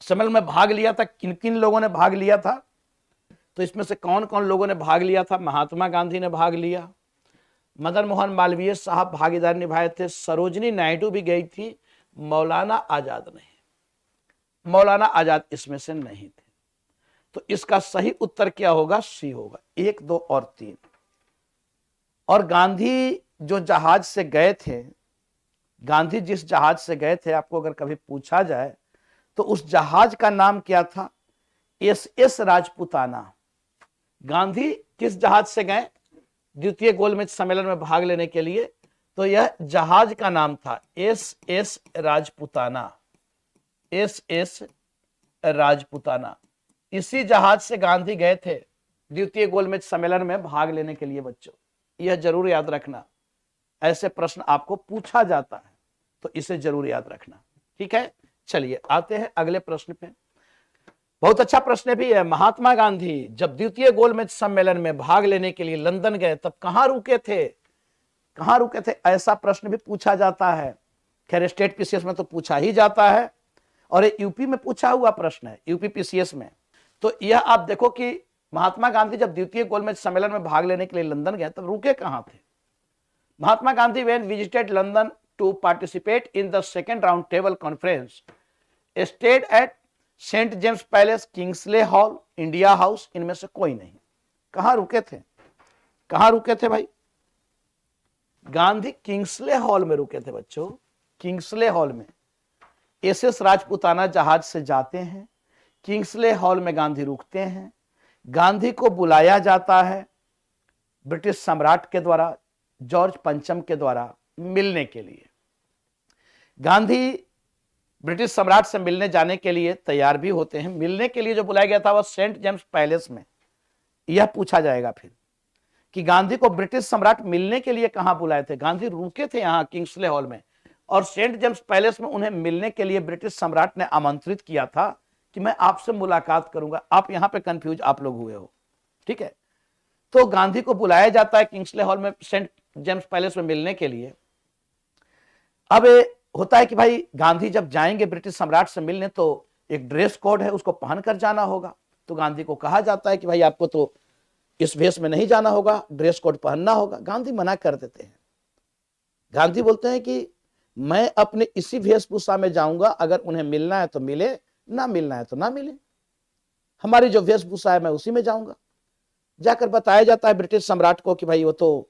सम्मेलन में भाग लिया था, किन किन लोगों ने भाग लिया था। तो इसमें से कौन कौन लोगों ने भाग लिया था। महात्मा गांधी ने भाग लिया, मदन मोहन मालवीय साहब भागीदारी निभाए थे, सरोजनी नायडू भी गई थी, मौलाना आजाद नहीं, मौलाना आजाद इसमें से नहीं थे। तो इसका सही उत्तर क्या होगा, सी होगा, 1, 2 और 3। और गांधी जो जहाज से गए थे, गांधी जिस जहाज से गए थे, आपको अगर कभी पूछा जाए तो उस जहाज का नाम क्या था, SS राजपूताना। गांधी किस जहाज से गए द्वितीय गोलमेज सम्मेलन में भाग लेने के लिए, तो यह जहाज का नाम था SS राजपूताना, SS राजपूताना। इसी जहाज से गांधी गए थे द्वितीय गोलमेज सम्मेलन में भाग लेने के लिए। बच्चों, यह जरूर याद रखना, ऐसे प्रश्न आपको पूछा जाता है, तो इसे जरूर याद रखना। ठीक है, चलिए आते हैं अगले प्रश्न पे। बहुत अच्छा प्रश्न भी है। महात्मा गांधी जब द्वितीय गोलमेज सम्मेलन में भाग लेने के लिए लंदन गए तब कहां रुके थे? कहां रुके थे, ऐसा प्रश्न भी पूछा जाता है। खैर स्टेट पीसीएस में तो पूछा ही जाता है, और ये यूपी में पूछा हुआ प्रश्न है, यूपी पीसीएस में। तो यह आप देखो कि महात्मा गांधी जब द्वितीय गोलमेज सम्मेलन में भाग लेने के लिए लंदन गए तब रुके कहां थे? Mahatma Gandhi when visited London to participate in the second round table conference stayed at Saint James Palace, Kingsley Hall, India House, इनमें से कोई नहीं। कहां रुके थे? कहां रुके थे भाई? गांधी किंग्सले हॉल में रुके थे बच्चों, किंग्सले हॉल में। एसएस राजपूताना जहाज से जाते हैं, किंग्सले हॉल में गांधी रुकते हैं। गांधी को बुलाया जाता है ब्रिटिश सम्राट के द्वारा, जॉर्ज पंचम के द्वारा मिलने के लिए। गांधी ब्रिटिश सम्राट से मिलने जाने के लिए तैयार भी होते हैं। मिलने के लिए जो बुलाया गया था वह सेंट जेम्स पैलेस में। यह पूछा जाएगा फिर कि गांधी को ब्रिटिश सम्राट मिलने के लिए कहां बुलाए थे? गांधी रुके थे यहां किंग्सले हॉल में, और सेंट जेम्स पैलेस में उन्हें मिलने के लिए ब्रिटिश सम्राट ने आमंत्रित किया था कि मैं आपसे मुलाकात करूंगा। आप यहां पे कंफ्यूज आप लोग हुए हो, ठीक है। तो गांधी को बुलाया जाता है किंग्सले हॉल में सेंट जेम्स पैलेस में मिलने के लिए। अब होता है कि भाई गांधी जब जाएंगे ब्रिटिश सम्राट से मिलने तो एक ड्रेस कोड है, उसको पहनकर जाना होगा। तो गांधी को कहा जाता है कि भाई आपको तो इस वेश में नहीं जाना होगा, ड्रेस कोड पहनना होगा। गांधी मना कर देते हैं। गांधी बोलते हैं कि मैं अपने इसी वेशभूषा में जाऊंगा, अगर उन्हें मिलना है तो मिले, ना मिलना है तो ना मिले, हमारी जो वेशभूषा है मैं उसी में जाऊंगा। जाकर बताया जाता है ब्रिटिश सम्राट को कि भाई वो तो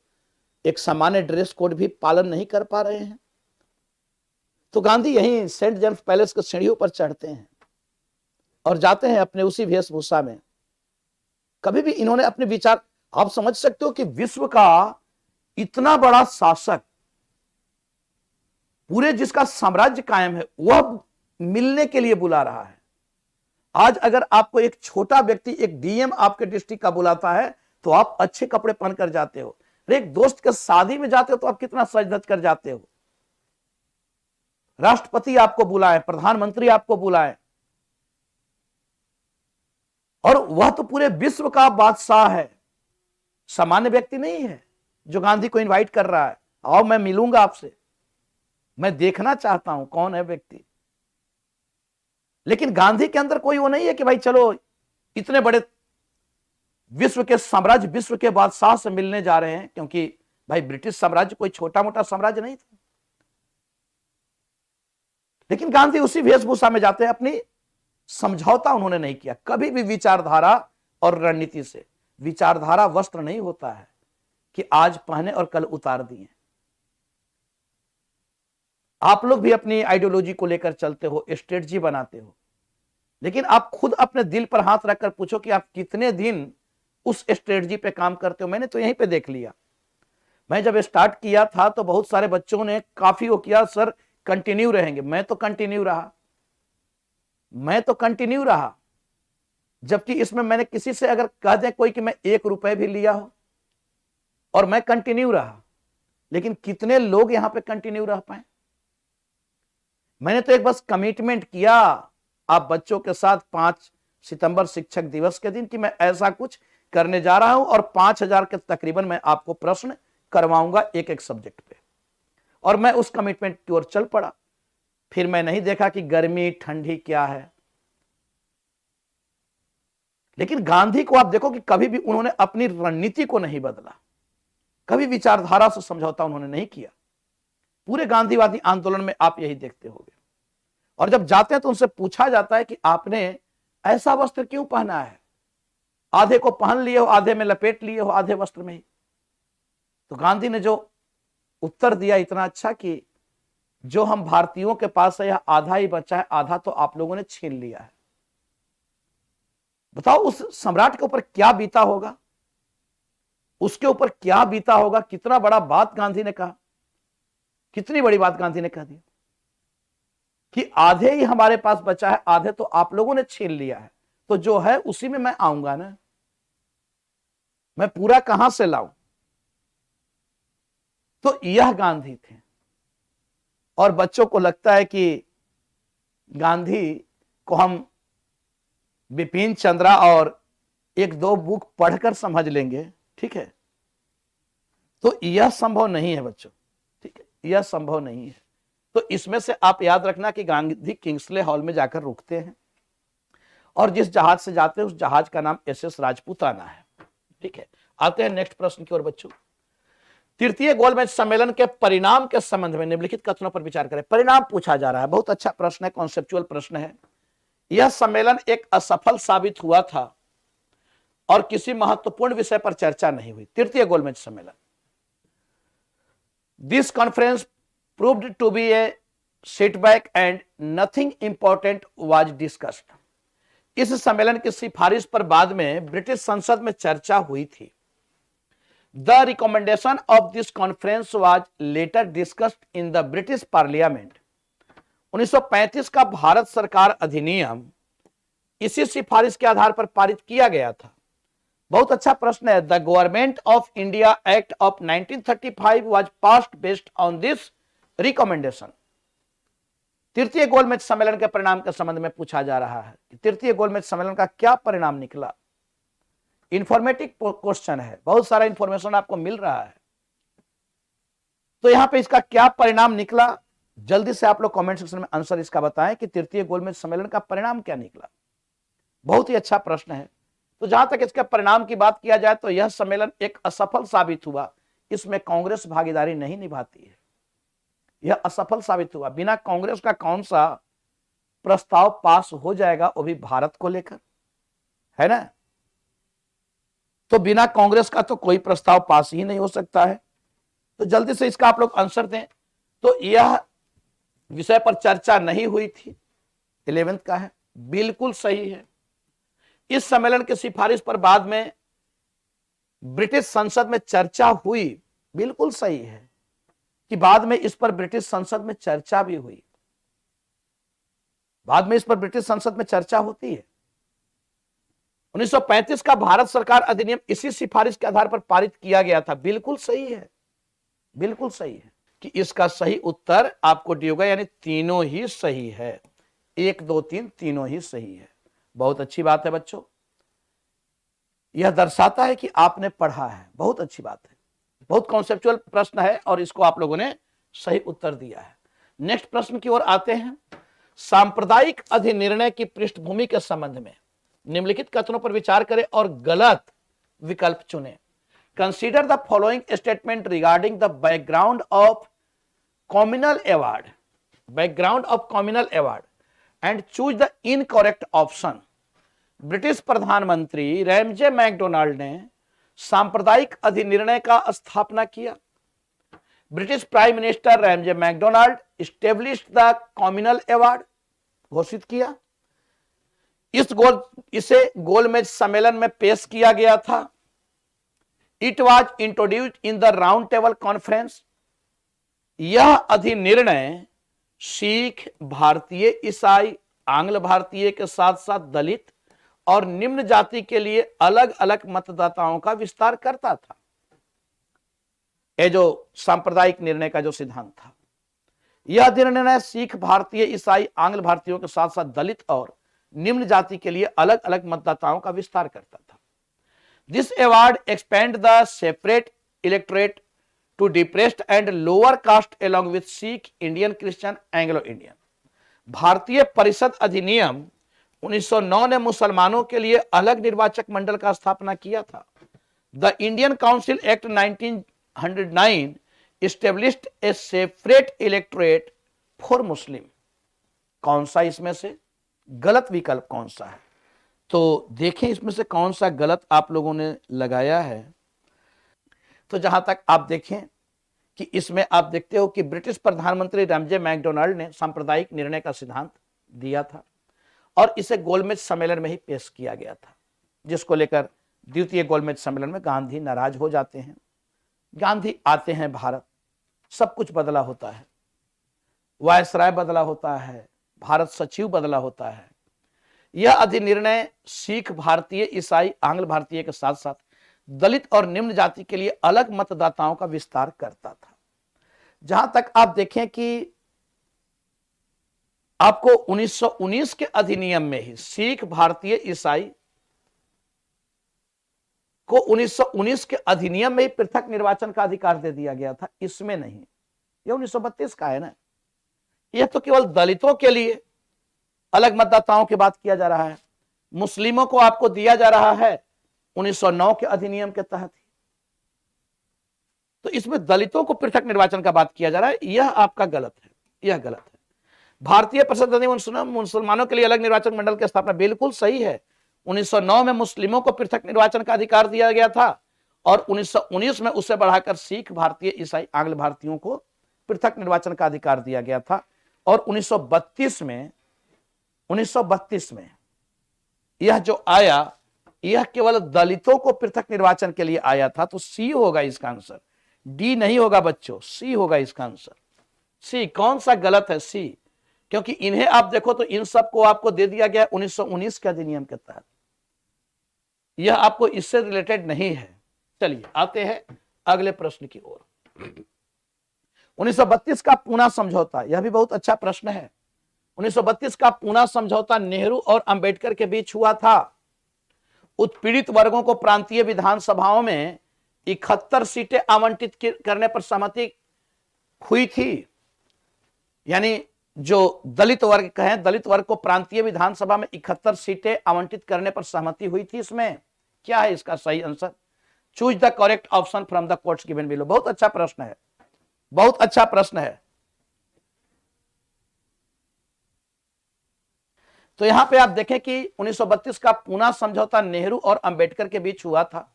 एक सामान्य ड्रेस कोड भी पालन नहीं कर पा रहे हैं। तो गांधी यहीं सेंट जेम्स पैलेस के सीढ़ियों पर चढ़ते हैं और जाते हैं अपने उसी वेशभूषा में। कभी भी इन्होंने अपने विचार, आप समझ सकते हो कि विश्व का इतना बड़ा शासक, पूरे जिसका साम्राज्य कायम है, वह मिलने के लिए बुला रहा है। आज अगर आपको एक छोटा व्यक्ति, एक डीएम आपके डिस्ट्रिक्ट का बुलाता है तो आप अच्छे कपड़े पहनकर जाते हो। एक दोस्त के शादी में जाते हो तो आप कितना सज धज कर जाते हो। राष्ट्रपति आपको बुलाए, प्रधानमंत्री आपको बुलाए, और वह तो पूरे विश्व का बादशाह है, सामान्य व्यक्ति नहीं है जो गांधी को इनवाइट कर रहा है। आओ मैं मिलूंगा आपसे, मैं देखना चाहता हूं कौन है व्यक्ति। लेकिन गांधी के अंदर कोई वो नहीं है कि भाई चलो इतने बड़े विश्व के साम्राज्य, विश्व के बादशाह से मिलने जा रहे हैं, क्योंकि भाई ब्रिटिश साम्राज्य कोई छोटा मोटा साम्राज्य नहीं था। लेकिन गांधी उसी वेशभूषा में जाते हैं। अपनी समझौता उन्होंने नहीं किया कभी भी विचारधारा और रणनीति से। विचारधारा वस्त्र नहीं होता है कि आज पहने और कल उतार दिए। आप लोग भी अपनी आइडियोलॉजी को लेकर चलते हो, स्ट्रेटजी बनाते हो, लेकिन आप खुद अपने दिल पर हाथ रखकर पूछो कि आप कितने दिन उस स्ट्रेटजी पे काम करते हो। मैंने तो यहीं पे देख लिया। मैं जब स्टार्ट किया था तो बहुत सारे बच्चों ने काफी वो किया, सर कंटिन्यू रहेंगे। मैं तो कंटिन्यू रहा, मैं तो कंटिन्यू रहा। जबकि इसमें मैंने किसी से अगर कह दे कोई कि मैं 1 रुपए भी लिया हो, और मैं कंटिन्यू रहा, लेकिन कितने लोग यहां पे कंटिन्यू रह पाए? मैंने तो एक बस कमिटमेंट किया आप बच्चों के साथ 5 सितंबर शिक्षक दिवस के दिन कि मैं ऐसा कुछ करने जा रहा हूं, और 5000 के तकरीबन मैं आपको प्रश्न करवाऊंगा एक एक सब्जेक्ट पे। और मैं उस कमिटमेंट की ओर चल पड़ा। फिर मैं नहीं देखा कि गर्मी ठंडी क्या है। लेकिन गांधी को आप देखो कि कभी भी उन्होंने अपनी रणनीति को नहीं बदला, कभी विचारधारा से समझौता उन्होंने नहीं किया। पूरे गांधीवादी आंदोलन में आप यही देखते होंगे। और जब जाते हैं तो उनसे पूछा जाता है कि आपने ऐसा वस्त्र क्यों पहना है? आधे को पहन लिए हो, आधे में लपेट लिए हो, आधे वस्त्र में ही। तो गांधी ने जो उत्तर दिया इतना अच्छा कि जो हम भारतीयों के पास है यह आधा ही बचा है, आधा तो आप लोगों ने छीन लिया है। बताओ उस सम्राट के ऊपर क्या बीता होगा, उसके ऊपर क्या बीता होगा। कितना बड़ा बात गांधी ने कहा, कितनी बड़ी बात गांधी ने कह दी कि आधे ही हमारे पास बचा है, आधे तो आप लोगों ने छीन लिया है। तो जो है उसी में मैं आऊंगा ना, मैं पूरा कहां से लाऊं। तो यह गांधी थे। और बच्चों को लगता है कि गांधी को हम बिपिन चंद्रा और एक दो बुक पढ़कर समझ लेंगे, ठीक है, तो यह संभव नहीं है बच्चों, ठीक है, यह संभव नहीं है। तो इसमें से आप याद रखना कि गांधी किंग्सले हॉल में जाकर रुकते हैं और जिस जहाज से जाते हैं उस जहाज का नाम SS राजपूताना है, ठीक है। आते हैं नेक्स्ट प्रश्न की ओर बच्चों। तृतीय गोलमेज सम्मेलन के परिणाम के संबंध में निम्नलिखित कथनों पर विचार करें। परिणाम पूछा जा रहा है, बहुत अच्छा प्रश्न है, कॉन्सेप्चुअल प्रश्न है। यह सम्मेलन एक असफल साबित हुआ था और किसी महत्वपूर्ण विषय पर चर्चा नहीं हुई। तृतीय गोलमेज सम्मेलन, this conference proved to be a setback and nothing important was discussed. इस सम्मेलन की सिफारिश पर बाद में ब्रिटिश संसद में चर्चा हुई थी। The recommendation of this conference was later discussed in the British parliament. 1935 का भारत सरकार अधिनियम इसी सिफारिश के आधार पर पारित किया गया था। बहुत अच्छा प्रश्न है। The government of India act of 1935 was passed based on this recommendation. तृतीय गोलमेज सम्मेलन के परिणाम के संबंध में पूछा जा रहा है कि तृतीय गोलमेज सम्मेलन का क्या परिणाम निकला। इंफॉर्मेटिव क्वेश्चन है, बहुत सारा इंफॉर्मेशन आपको मिल रहा है, तो यहां पे इसका क्या परिणाम निकला, जल्दी से आप लोग कमेंट सेक्शन में आंसर इसका बताएं कि तृतीय गोलमेज सम्मेलन का परिणाम क्या निकला। बहुत ही अच्छा प्रश्न है। तो जहां तक इसके परिणाम की बात किया जाए तो यह सम्मेलन एक असफल साबित हुआ, इसमें कांग्रेस भागीदारी नहीं निभाती है, यह असफल साबित हुआ। बिना कांग्रेस का कौन सा प्रस्ताव पास हो जाएगा, वो भी भारत को लेकर, है ना। तो बिना कांग्रेस का तो कोई प्रस्ताव पास ही नहीं हो सकता है। तो जल्दी से इसका आप लोग आंसर दें। तो यह विषय पर चर्चा नहीं हुई थी, 11th का है, बिल्कुल सही है। इस सम्मेलन की सिफारिश पर बाद में ब्रिटिश संसद में चर्चा हुई, बिल्कुल सही है कि बाद में इस पर ब्रिटिश संसद में चर्चा भी हुई, बाद में इस पर ब्रिटिश संसद में चर्चा होती है। 1935 का भारत सरकार अधिनियम इसी सिफारिश के आधार पर पारित किया गया था, बिल्कुल सही है, बिल्कुल सही है कि इसका सही उत्तर आपको दिया होगा, यानी तीनों ही सही है, 1 2 3 तीनों ही सही है। बहुत अच्छी बात है बच्चों, यह दर्शाता है कि आपने पढ़ा है, बहुत अच्छी बात है। बहुत कॉन्सेप्चुअल प्रश्न है और इसको आप लोगों ने सही उत्तर दिया है। नेक्स्ट प्रश्न की ओर आते हैं। सांप्रदायिक अधिनिर्णय की पृष्ठभूमि के संबंध में निम्नलिखित कथनों पर विचार करें और गलत विकल्प चुनें। Consider the following statement regarding the background of communal award, background of communal award and choose the incorrect option. British प्रधानमंत्री रैमजे मैकडोनाल्ड ने सांप्रदायिक अधिनिर्णय का स्थापना किया। British prime minister Ramsay MacDonald established the communal award, घोषित किया। इसे गोलमेज सम्मेलन में पेश किया गया था। It was introduced in the round table conference. यह अधिनिर्णय सिख, भारतीय ईसाई, आंग्ल भारतीय के साथ साथ दलित और निम्न जाति के लिए अलग अलग मतदाताओं का विस्तार करता था। यह जो सांप्रदायिक निर्णय का जो सिद्धांत था, यह निर्णय सिख, भारतीय ईसाई, आंग्ल भारतीयों के साथ साथ दलित और निम्न जाति के लिए अलग अलग मतदाताओं का विस्तार करता था। This award expand the separate electorate to depressed and lower caste along with Sikh, Indian Christian, Anglo Indian. भारतीय परिषद अधिनियम 1909 ने मुसलमानों के लिए अलग निर्वाचक मंडल का स्थापना किया था। The Indian council act 1909 established a separate electorate for Muslim. कौन सा इसमें से गलत विकल्प कौन सा है, तो देखें इसमें से कौन सा गलत आप लोगों ने लगाया है। तो जहां तक आप देखें कि इसमें आप देखते हो कि ब्रिटिश प्रधानमंत्री रैमजे मैकडोनाल्ड ने सांप्रदायिक निर्णय का सिद्धांत दिया था और इसे गोलमेज सम्मेलन में ही पेश किया गया था, जिसको लेकर द्वितीय गोलमेज सम्मेलन में गांधी नाराज हो जाते हैं। गांधी आते हैं भारत, सब कुछ बदला होता है, वायसराय बदला होता है, भारत सचिव बदला होता है। यह अधिनिर्णय सिख, भारतीय ईसाई, आंग्ल भारतीय के साथ साथ दलित और निम्न जाति के लिए अलग मतदाताओं का विस्तार करता था। जहां तक आप देखें कि आपको 1919 के अधिनियम में ही सिख, भारतीय, ईसाई को 1919 के अधिनियम में ही पृथक निर्वाचन का अधिकार दे दिया गया था, इसमें नहीं। यह 1932 का है ना, यह तो केवल दलितों के लिए अलग मतदाताओं की बात किया जा रहा है। मुस्लिमों को आपको दिया जा रहा है 1909 के अधिनियम के तहत ही। तो इसमें दलितों को पृथक निर्वाचन का बात किया जा रहा है, यह आपका गलत है, यह गलत है। भारतीय प्रतिनिधि मुसलमानों के लिए अलग निर्वाचन मंडल की स्थापना बिल्कुल सही है। 1909 में मुस्लिमों को पृथक निर्वाचन का अधिकार दिया गया था और 1919 में उससे बढ़ाकर सिख, भारतीय, ईसाई, आंग्ल भारतीयों को पृथक निर्वाचन का अधिकार दिया गया था। और 1932 में यह जो आया, यह केवल दलितों को पृथक निर्वाचन के लिए आया था। तो सी होगा इसका आंसर, डी नहीं होगा बच्चों, सी होगा इसका आंसर। सी कौन सा गलत है? सी, क्योंकि इन्हें आप देखो तो इन सबको आपको दे दिया गया 1919 के अधिनियम के तहत, यह आपको इससे रिलेटेड नहीं है। चलिए आते हैं अगले प्रश्न की ओर। 1932 का पूना समझौता, यह भी बहुत अच्छा प्रश्न है। 1932 का पूना समझौता नेहरू और अंबेडकर के बीच हुआ था। उत्पीड़ित वर्गों को प्रांतीय विधानसभाओं में 71 सीटें आवंटित करने पर सहमति हुई थी। यानी जो दलित वर्ग कहें, दलित वर्ग को प्रांतीय विधानसभा में 71 सीटें आवंटित करने पर सहमति हुई थी। इसमें क्या है इसका सही answer? Choose the correct option from the quotes given below. बहुत अच्छा प्रश्न है, बहुत अच्छा प्रश्न है। तो यहां पे आप देखें कि 1932 का पूना समझौता नेहरू और अंबेडकर के बीच हुआ था।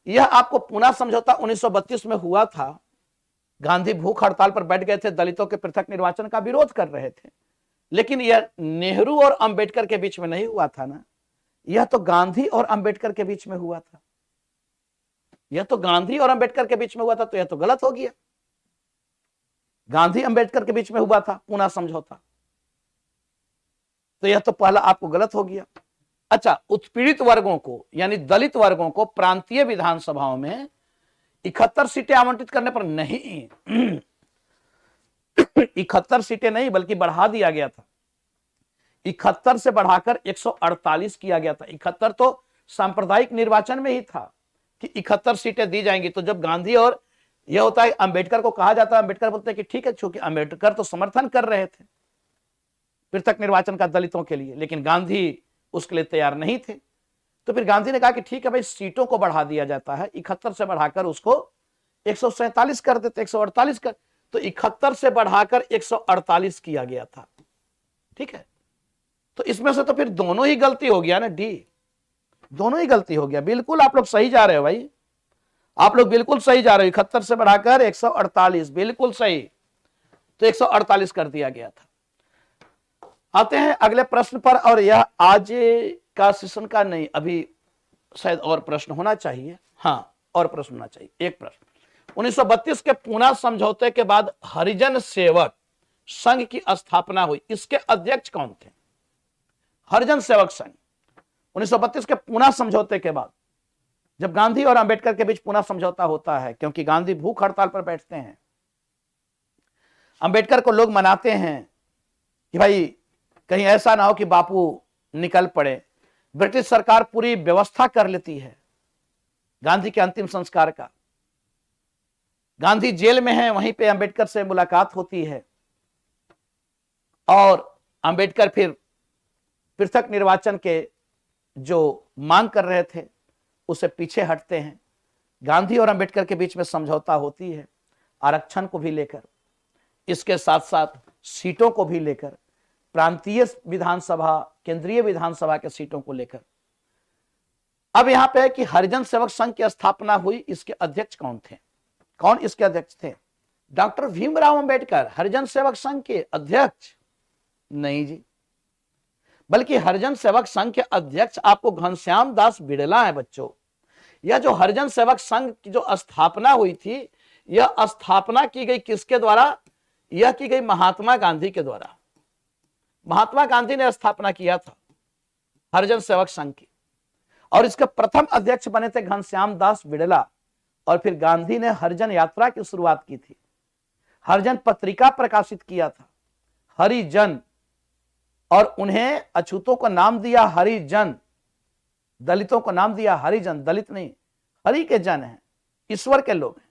यह आपको पूना समझौता 1932 में हुआ था। गांधी भूख हड़ताल पर बैठ गए थे, दलितों के पृथक निर्वाचन का विरोध कर रहे थे। लेकिन यह नेहरू और अंबेडकर के बीच में नहीं हुआ था ना, यह तो गांधी और अंबेडकर के बीच में हुआ था। यह तो गांधी और अंबेडकर के बीच में हुआ था, तो यह तो गलत हो गया। गांधी अंबेडकर के बीच में हुआ था पूना समझौता, तो यह तो पहला आपको गलत हो गया। अच्छा, उत्पीड़ित वर्गों को यानी दलित वर्गों को प्रांतीय विधानसभाओं में 71 सीटें आवंटित करने पर नहीं 71 सीटें नहीं बल्कि बढ़ा दिया गया था। 71 से बढ़ाकर 148 किया गया था। 71 तो सांप्रदायिक निर्वाचन में ही था कि 71 सीटें दी जाएंगी। तो जब गांधी और यह होता है, अंबेडकर को कहा जाता है, अंबेडकर बोलते हैं कि ठीक है, चूंकि अंबेडकर तो समर्थन कर रहे थे पृथक निर्वाचन का दलितों के लिए, लेकिन गांधी उसके लिए तैयार नहीं थे। तो फिर गांधी ने कहा कि ठीक है भाई, सीटों को बढ़ा दिया जाता है, 71 से बढ़ाकर उसको 147 कर देते, 148 कर, तो 71 से बढ़ाकर 148 किया गया था। ठीक है, तो इसमें से तो फिर दोनों ही गलती हो गया ना, डी, दोनों ही गलती हो गया। बिल्कुल आप लोग सही जा रहे हो भाई, आप लोग बिल्कुल सही जा रहे हो। 71 से बढ़ाकर 148, बिल्कुल सही, तो 148 कर दिया गया था। आते हैं अगले प्रश्न पर, और यह आज का सेशन का नहीं, अभी शायद और प्रश्न होना चाहिए। हाँ, और प्रश्न होना चाहिए, एक प्रश्न। 1932 के पूना समझौते के बाद हरिजन सेवक संघ की स्थापना हुई, इसके अध्यक्ष कौन थे? हरिजन सेवक संघ 1932 के पूना समझौते के बाद, जब गांधी और अंबेडकर के बीच पूना समझौता होता है, क्योंकि गांधी भूख हड़ताल पर बैठते हैं, अंबेडकर को लोग मनाते हैं कि भाई कहीं ऐसा ना हो कि बापू निकल पड़े। ब्रिटिश सरकार पूरी व्यवस्था कर लेती है गांधी के अंतिम संस्कार का। गांधी जेल में हैं, वहीं पे अंबेडकर से मुलाकात होती है और अंबेडकर फिर पृथक निर्वाचन के जो मांग कर रहे थे उसे पीछे हटते हैं। गांधी और अंबेडकर के बीच में समझौता होती है, आरक्षण को भी लेकर, इसके साथ साथ सीटों को भी लेकर, प्रांतीय विधानसभा, केंद्रीय विधानसभा के सीटों को लेकर। अब यहां पे है कि हरिजन सेवक संघ की स्थापना हुई, इसके अध्यक्ष कौन थे? कौन इसके अध्यक्ष थे? डॉक्टर भीमराव अंबेडकर हरिजन सेवक संघ के अध्यक्ष? नहीं जी, बल्कि हरिजन सेवक संघ के अध्यक्ष आपको घनश्याम दास बिड़ला है बच्चों। यह जो हरिजन सेवक संघ की जो स्थापना हुई थी, यह स्थापना की गई किसके द्वारा? यह की गई महात्मा गांधी के द्वारा। महात्मा गांधी ने स्थापना किया था हरिजन सेवक संघ की, और इसके प्रथम अध्यक्ष बने थे घनश्याम दास बिड़ला। और फिर गांधी ने हरिजन यात्रा की शुरुआत की थी। हरिजन पत्रिका प्रकाशित किया था, हरिजन, और उन्हें अछूतों को नाम दिया हरिजन, दलितों को नाम दिया हरिजन, दलित नहीं, हरि के जन हैं, ईश्वर के लोग हैं।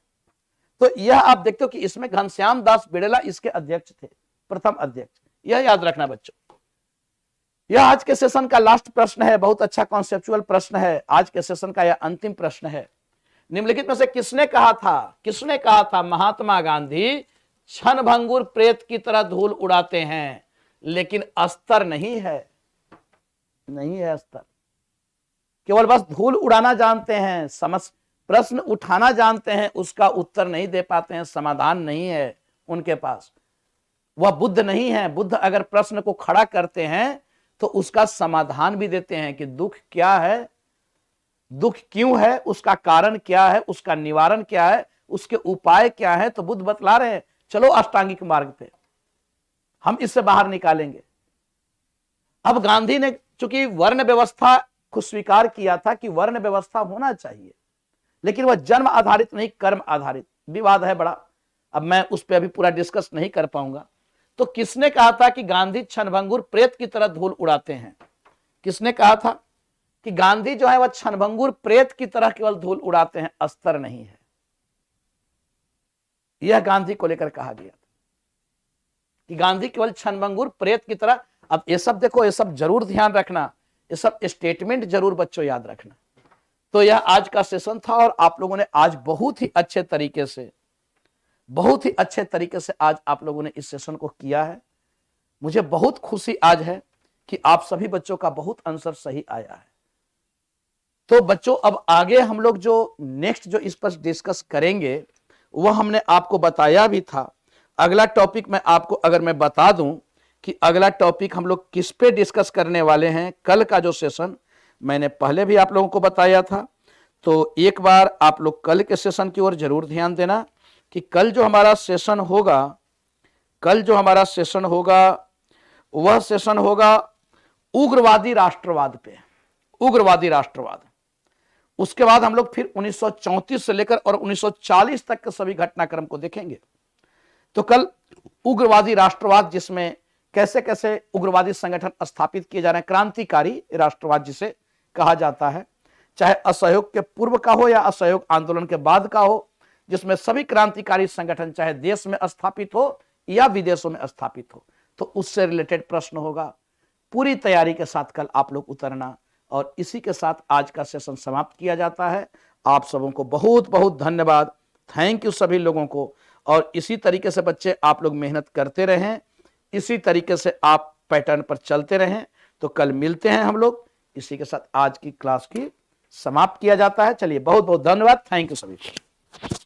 तो यह आप देखते हो कि इसमें घनश्याम दास बिड़ला इसके अध्यक्ष थे, प्रथम अध्यक्ष। यह याद रखना बच्चों। यह आज के सेशन का लास्ट प्रश्न है, बहुत अच्छा कॉन्सेप्चुअल प्रश्न है, आज के सेशन का यह अंतिम प्रश्न है। निम्नलिखित में से किसने कहा था महात्मा गांधी क्षणभंगुर प्रेत की तरह धूल उड़ाते हैं, लेकिन अस्तर नहीं है अस्तर, केवल बस धूल उड़ाना जानते हैं, प्रश्न उठाना जानते हैं, उसका उत्तर नहीं दे पाते हैं, समाधान नहीं है उनके पास। वह बुद्ध नहीं है। बुद्ध अगर प्रश्न को खड़ा करते हैं तो उसका समाधान भी देते हैं कि दुख क्या है, दुख क्यों है, उसका कारण क्या है, उसका निवारण क्या है, उसके उपाय क्या है। तो बुद्ध बतला रहे हैं चलो अष्टांगिक मार्ग पे, हम इससे बाहर निकालेंगे। अब गांधी ने चूंकि वर्ण व्यवस्था को स्वीकार किया था कि वर्ण व्यवस्था होना चाहिए, लेकिन वह जन्म आधारित नहीं, कर्म आधारित। विवाद है बड़ा, अब मैं उस पर अभी पूरा डिस्कस नहीं कर पाऊंगा। तो किसने कहा था कि गांधी क्षणभंगुर प्रेत की तरह धूल उड़ाते हैं? किसने कहा था कि गांधी जो है वह क्षणभंगुर प्रेत की तरह केवल धूल उड़ाते हैं, अस्तर नहीं है? यह गांधी को लेकर कहा गया था कि गांधी केवल क्षणभंगुर प्रेत की तरह। अब ये सब देखो, ये सब जरूर ध्यान रखना, ये सब स्टेटमेंट जरूर बच्चों याद रखना। तो यह आज का सेशन था और आप लोगों ने आज बहुत ही अच्छे तरीके से आज आप लोगों ने इस सेशन को किया है। मुझे बहुत खुशी आज है कि आप सभी बच्चों का बहुत आंसर सही आया है। तो बच्चों अब आगे हम लोग जो नेक्स्ट जो इस पर डिस्कस करेंगे वह हमने आपको बताया भी था। अगला टॉपिक मैं आपको अगर मैं बता दूं कि अगला टॉपिक हम लोग किस पे डिस्कस करने वाले हैं, कल का जो सेशन मैंने पहले भी आप लोगों को बताया था। तो एक बार आप लोग कल के सेशन की ओर जरूर ध्यान देना कि कल जो हमारा सेशन होगा वह सेशन होगा उग्रवादी राष्ट्रवाद पे, उग्रवादी राष्ट्रवाद। उसके बाद हम लोग फिर 1934 से लेकर और 1940 तक के सभी घटनाक्रम को देखेंगे। तो कल उग्रवादी राष्ट्रवाद, जिसमें कैसे कैसे उग्रवादी संगठन स्थापित किए जा रहे हैं, क्रांतिकारी राष्ट्रवाद जिसे कहा जाता है, चाहे असहयोग के पूर्व का हो या असहयोग आंदोलन के बाद का हो, जिसमें सभी क्रांतिकारी संगठन चाहे देश में स्थापित हो या विदेशों में स्थापित हो, तो उससे रिलेटेड प्रश्न होगा। पूरी तैयारी के साथ कल आप लोग उतरना। और इसी के साथ आज का सेशन समाप्त किया जाता है। आप सबों को बहुत बहुत धन्यवाद, थैंक यू सभी लोगों को। और इसी तरीके से बच्चे आप लोग मेहनत करते रहें, इसी तरीके से आप पैटर्न पर चलते रहें। तो कल मिलते हैं हम लोग। इसी के साथ आज की क्लास की समाप्त किया जाता है। चलिए बहुत बहुत धन्यवाद, थैंक यू सभी को।